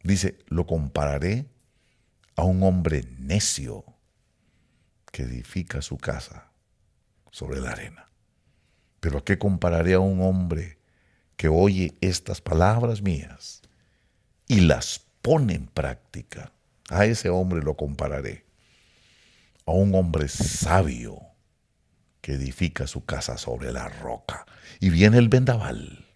Dice, lo compararé a un hombre necio que edifica su casa sobre la arena. Pero ¿a qué compararé a un hombre que oye estas palabras mías y las pone en práctica? A ese hombre lo compararé a un hombre sabio que edifica su casa sobre la roca. Y viene el vendaval,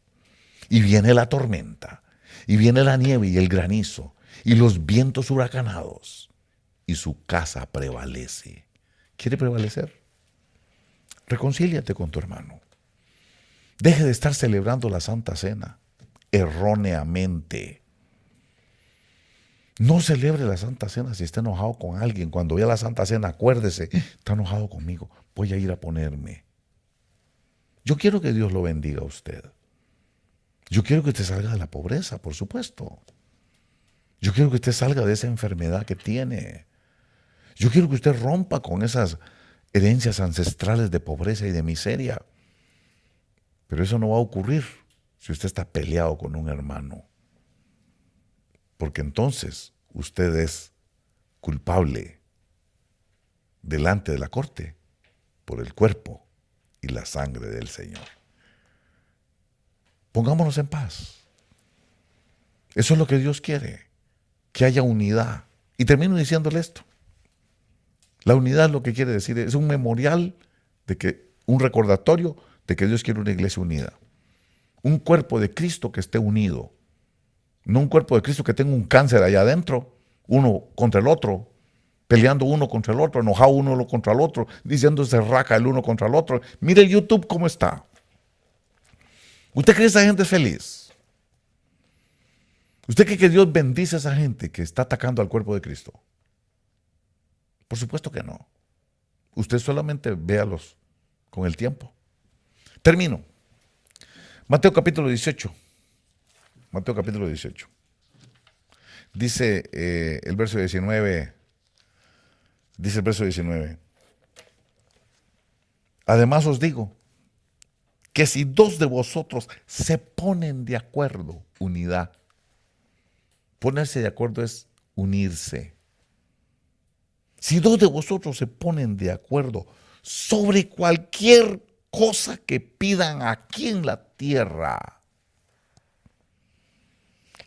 y viene la tormenta, y viene la nieve y el granizo, y los vientos huracanados, y su casa prevalece. ¿Quiere prevalecer? Reconcíliate con tu hermano. Deje de estar celebrando la Santa Cena erróneamente. No celebre la Santa Cena si está enojado con alguien. Cuando vea la Santa Cena, acuérdese, está enojado conmigo, voy a ir a ponerme. Yo quiero que Dios lo bendiga a usted. Yo quiero que usted salga de la pobreza, por supuesto. Yo quiero que usted salga de esa enfermedad que tiene. Yo quiero que usted rompa con esas herencias ancestrales de pobreza y de miseria. Pero eso no va a ocurrir si usted está peleado con un hermano. Porque entonces usted es culpable delante de la corte por el cuerpo y la sangre del Señor. Pongámonos en paz. Eso es lo que Dios quiere, que haya unidad. Y termino diciéndole esto. La unidad lo que quiere decir es un memorial, un recordatorio de que Dios quiere una iglesia unida. Un cuerpo de Cristo que esté unido. No un cuerpo de Cristo que tenga un cáncer allá adentro, uno contra el otro, peleando uno contra el otro, enojado uno contra el otro, diciéndose raca el uno contra el otro. Mire el YouTube cómo está. ¿Usted cree que esa gente es feliz? ¿Usted cree que Dios bendice a esa gente que está atacando al cuerpo de Cristo? Por supuesto que no. Usted solamente véalos con el tiempo. Termino. Mateo capítulo 18. Mateo capítulo 18. Dice el verso 19. Dice el verso 19. Además os digo que si dos de vosotros se ponen de acuerdo, unidad. Ponerse de acuerdo es unirse. Si dos de vosotros se ponen de acuerdo sobre cualquier cosa que pidan aquí en la tierra,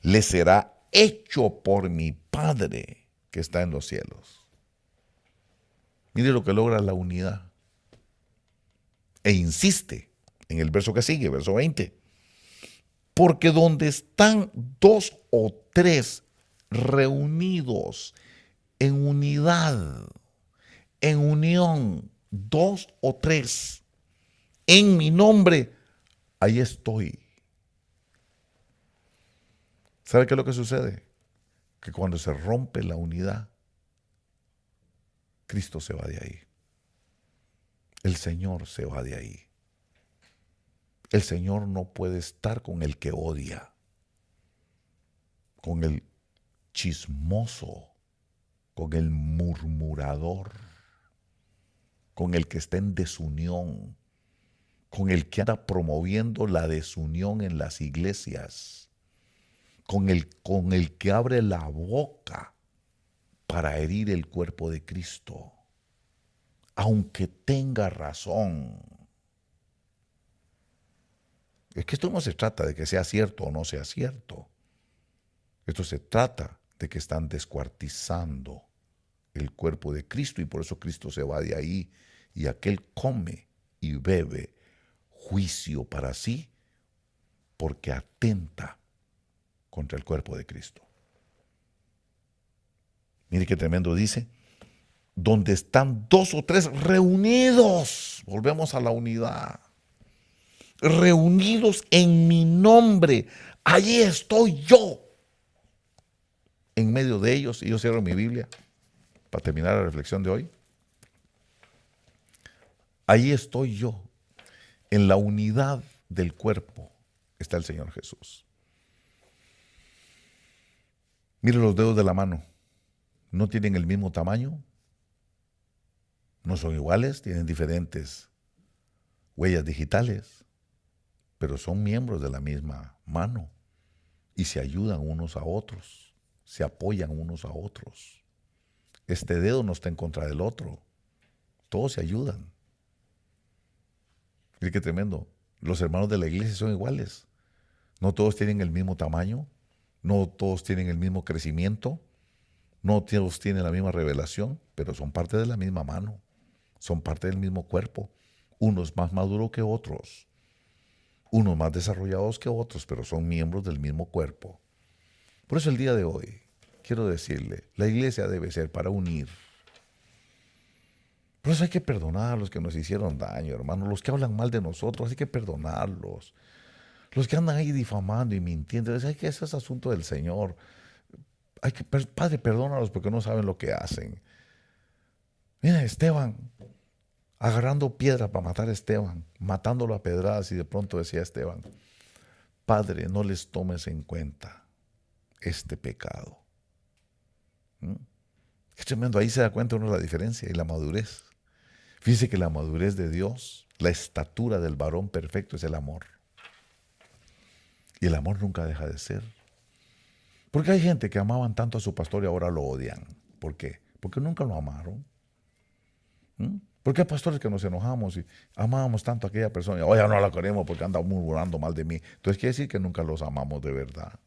le será hecho por mi Padre que está en los cielos. Mire lo que logra la unidad. E insiste en el verso que sigue, verso 20. Porque donde están dos o tres reunidos en unidad, en unión, dos o tres, en mi nombre, ahí estoy. ¿Sabe qué es lo que sucede? Que cuando se rompe la unidad, Cristo se va de ahí. El Señor se va de ahí. El Señor no puede estar con el que odia, con el chismoso, con el murmurador, con el que está en desunión, con el que anda promoviendo la desunión en las iglesias, con el que abre la boca para herir el cuerpo de Cristo, aunque tenga razón. Es que esto no se trata de que sea cierto o no sea cierto. Esto se trata de que están descuartizando el cuerpo de Cristo y por eso Cristo se va de ahí y aquel come y bebe juicio para sí porque atenta contra el cuerpo de Cristo. Mire qué tremendo dice. Donde están dos o tres reunidos, volvemos a la unidad, reunidos en mi nombre, allí estoy yo en medio de ellos. Y yo cierro mi Biblia para terminar la reflexión de hoy. Allí estoy yo, en la unidad del cuerpo está el Señor Jesús. Mire los dedos de la mano, no tienen el mismo tamaño, no son iguales, tienen diferentes huellas digitales, pero son miembros de la misma mano y se ayudan unos a otros, se apoyan unos a otros. Este dedo no está en contra del otro, todos se ayudan. Mire qué tremendo, los hermanos de la iglesia son iguales, no todos tienen el mismo tamaño, no todos tienen el mismo crecimiento, no todos tienen la misma revelación, pero son parte de la misma mano, son parte del mismo cuerpo, unos más maduros que otros, unos más desarrollados que otros, pero son miembros del mismo cuerpo. Por eso el día de hoy, quiero decirle, la iglesia debe ser para unir. Por eso hay que perdonar a los que nos hicieron daño, hermano, los que hablan mal de nosotros, hay que perdonarlos. Los que andan ahí difamando y mintiendo, hay que ese es asunto del Señor. Padre, perdónalos porque no saben lo que hacen. Mira, Esteban, agarrando piedra para matar a Esteban, matándolo a pedradas y de pronto decía Esteban, Padre, no les tomes en cuenta este pecado. Qué tremendo, ahí se da cuenta uno la diferencia y la madurez. Fíjese que la madurez de Dios, la estatura del varón perfecto es el amor. Y el amor nunca deja de ser. Porque hay gente que amaban tanto a su pastor y ahora lo odian. ¿Por qué? Porque nunca lo amaron. Porque hay pastores que nos enojamos y amábamos tanto a aquella persona y hoy ya no la queremos porque anda murmurando mal de mí. Entonces quiere decir que nunca los amamos de verdad.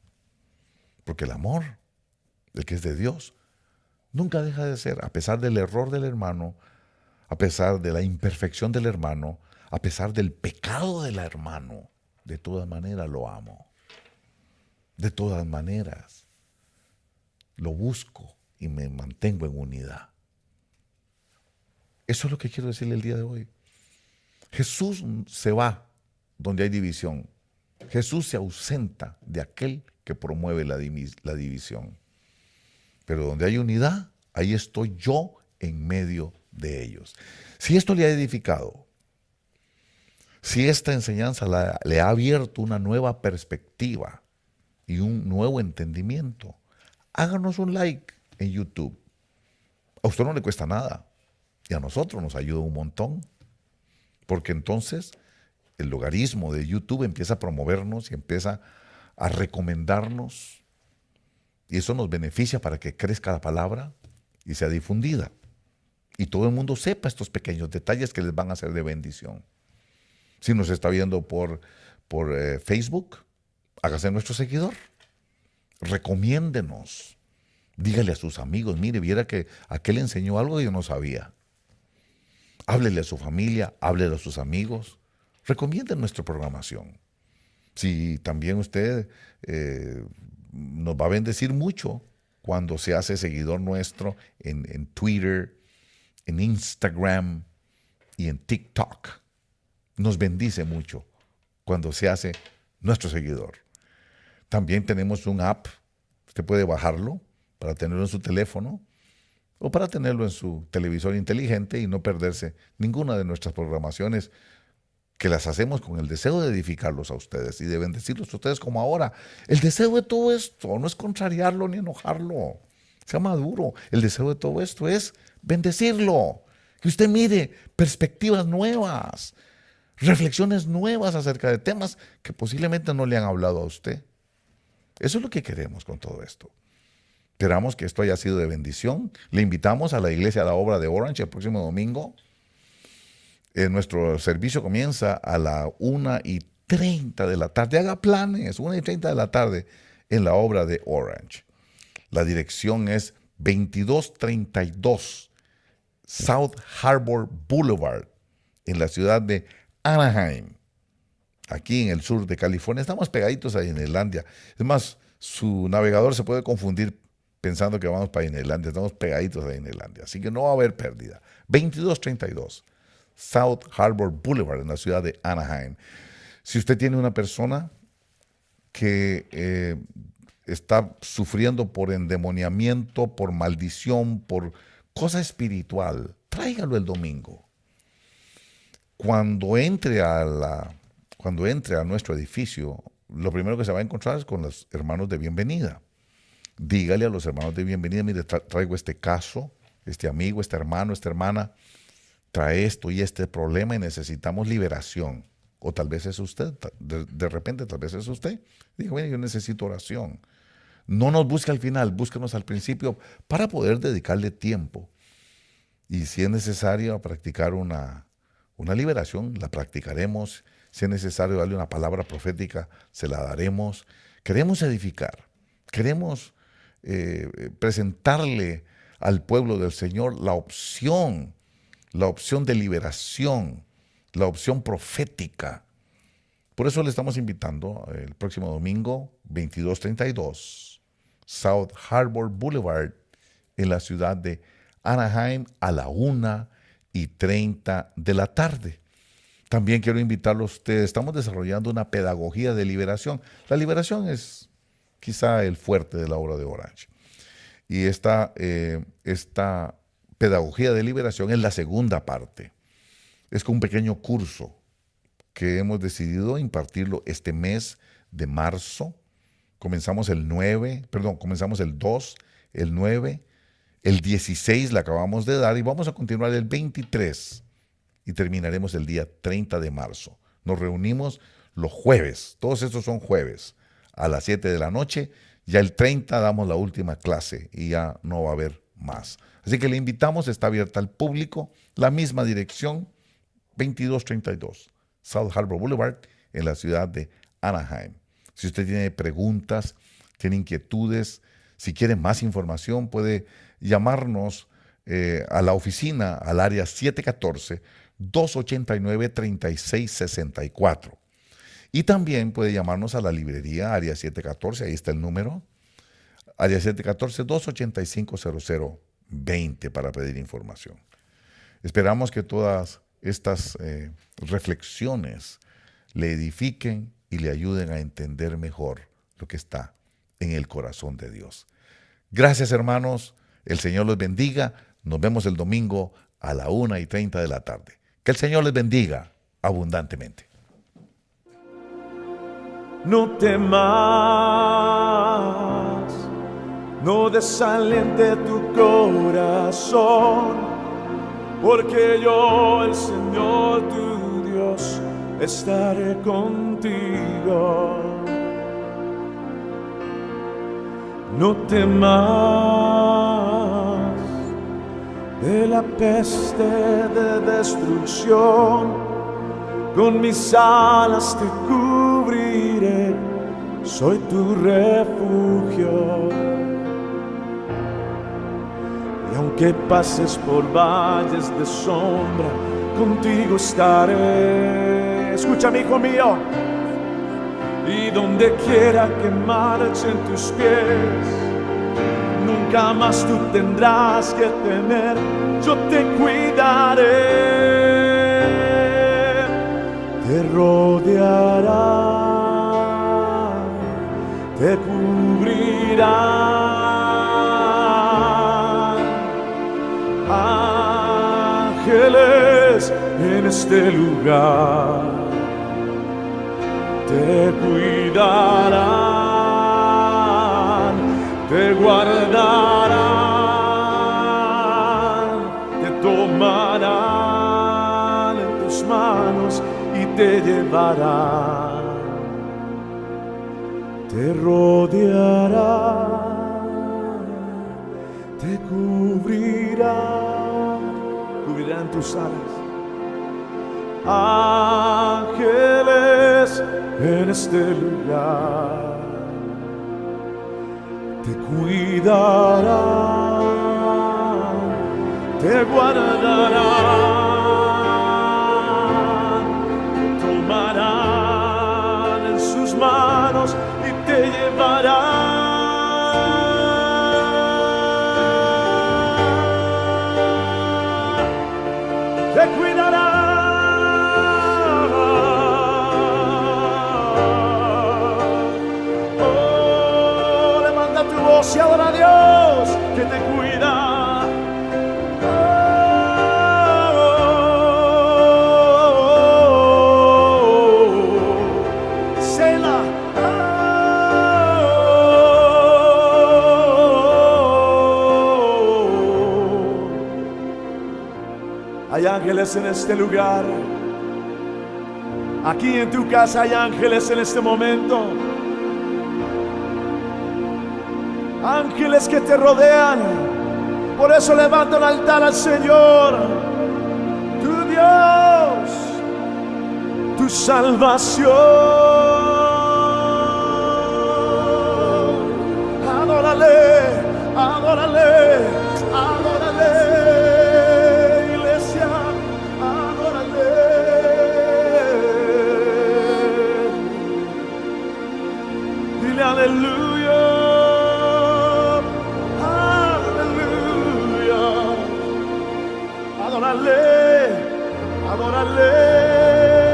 Porque el amor, el que es de Dios, nunca deja de ser, a pesar del error del hermano, a pesar de la imperfección del hermano, a pesar del pecado del hermano, de todas maneras lo amo. De todas maneras lo busco y me mantengo en unidad. Eso es lo que quiero decirle el día de hoy. Jesús se va donde hay división, Jesús se ausenta de aquel que promueve la división. Pero donde hay unidad, ahí estoy yo en medio de ellos. Si esto le ha edificado, si esta enseñanza le ha abierto una nueva perspectiva y un nuevo entendimiento, háganos un like en YouTube. A usted no le cuesta nada y a nosotros nos ayuda un montón, porque entonces el logaritmo de YouTube empieza a promovernos y empieza a recomendarnos, y eso nos beneficia para que crezca la palabra y sea difundida y todo el mundo sepa estos pequeños detalles que les van a ser de bendición. Si nos está viendo por Facebook, hágase nuestro seguidor, recomiéndenos, dígale a sus amigos, mire, viera que aquel enseñó algo que yo no sabía. Háblele a su familia, háblele a sus amigos, recomienden nuestra programación. Si también usted nos va a bendecir mucho cuando se hace seguidor nuestro en Twitter, en Instagram y en TikTok. Nos bendice mucho cuando se hace nuestro seguidor. También tenemos un app, usted puede bajarlo para tenerlo en su teléfono o para tenerlo en su televisor inteligente y no perderse ninguna de nuestras programaciones, que las hacemos con el deseo de edificarlos a ustedes y de bendecirlos a ustedes como ahora. El deseo de todo esto no es contrariarlo ni enojarlo. Sea maduro. El deseo de todo esto es bendecirlo. Que usted mire perspectivas nuevas, reflexiones nuevas acerca de temas que posiblemente no le han hablado a usted. Eso es lo que queremos con todo esto. Esperamos que esto haya sido de bendición. Le invitamos a la iglesia, a la obra de Orange el próximo domingo. Nuestro servicio comienza a la 1:30 de la tarde. Haga planes, 1:30 de la tarde en la obra de Orange. La dirección es 2232 South Harbor Boulevard en la ciudad de Anaheim, aquí en el sur de California. Estamos pegaditos a Disneylandia. Es más, su navegador se puede confundir pensando que vamos para Disneylandia. Estamos pegaditos a Disneylandia, así que no va a haber pérdida. 2232 South Harbor Boulevard en la ciudad de Anaheim. Si usted tiene una persona que está sufriendo por endemoniamiento, por maldición, por cosa espiritual, tráigalo el domingo. Cuando entre a nuestro edificio, lo primero que se va a encontrar es con los hermanos de bienvenida. Dígale a los hermanos de bienvenida, mire, traigo este caso, este amigo, este hermano, esta hermana, trae esto y este problema y necesitamos liberación. O tal vez es usted, de repente tal vez es usted. Digo, bueno, yo necesito oración. No nos busque al final, búsquenos al principio para poder dedicarle tiempo. Y si es necesario practicar una liberación, la practicaremos. Si es necesario darle una palabra profética, se la daremos. Queremos edificar, queremos presentarle al pueblo del Señor la opción de liberación, la opción profética. Por eso le estamos invitando el próximo domingo, 2232, South Harbor Boulevard, en la ciudad de Anaheim, a la 1:30 de la tarde. También quiero invitarlo a ustedes, estamos desarrollando una pedagogía de liberación. La liberación es quizá el fuerte de la obra de Orange. Y esta pedagogía de liberación es la segunda parte. Es un pequeño curso que hemos decidido impartirlo este mes de marzo. Comenzamos el 2, el 9, el 16 la acabamos de dar y vamos a continuar el 23 y terminaremos el día 30 de marzo. Nos reunimos los jueves, todos estos son jueves, a las 7 de la noche. Ya el 30 damos la última clase y ya no va a haber más. Así que le invitamos, está abierta al público, la misma dirección, 2232 South Harbor Boulevard, en la ciudad de Anaheim. Si usted tiene preguntas, tiene inquietudes, si quiere más información, puede llamarnos a la oficina, al área 714-289-3664. Y también puede llamarnos a la librería, área 714, ahí está el número, área 714-285-0020 para pedir información. Esperamos que todas estas reflexiones le edifiquen y le ayuden a entender mejor lo que está en el corazón de Dios. Gracias, hermanos. El Señor los bendiga. Nos vemos el domingo a la 1:30 de la tarde. Que el Señor les bendiga abundantemente. No temas, no desaliente tu corazón, porque yo, el Señor tu Dios, estaré contigo. No temas de la peste de destrucción, con mis alas te cubriré, soy tu refugio. Y aunque pases por valles de sombra, contigo estaré. Escúchame, hijo mío. Y donde quiera que marchen tus pies, nunca más tú tendrás que temer, yo te cuidaré. Te rodeará, te cubrirá, ángeles en este lugar te cuidarán, te guardarán, te tomarán en tus manos y te llevarán, te rodearán, te cubrirán tus alas. Ángeles en este lugar te cuidarán, te guardarán, te tomarán en sus manos y te llevarán, te cuidarán. Y adora a Dios que te cuida. Selah. Hay ángeles en este lugar. Aquí en tu casa hay ángeles en este momento. Ángeles que te rodean. Por eso levanta el altar al Señor, tu Dios, tu salvación. Adórale, adórale, adórale, iglesia, adórale. Dile aleluya. Adórale, adórale.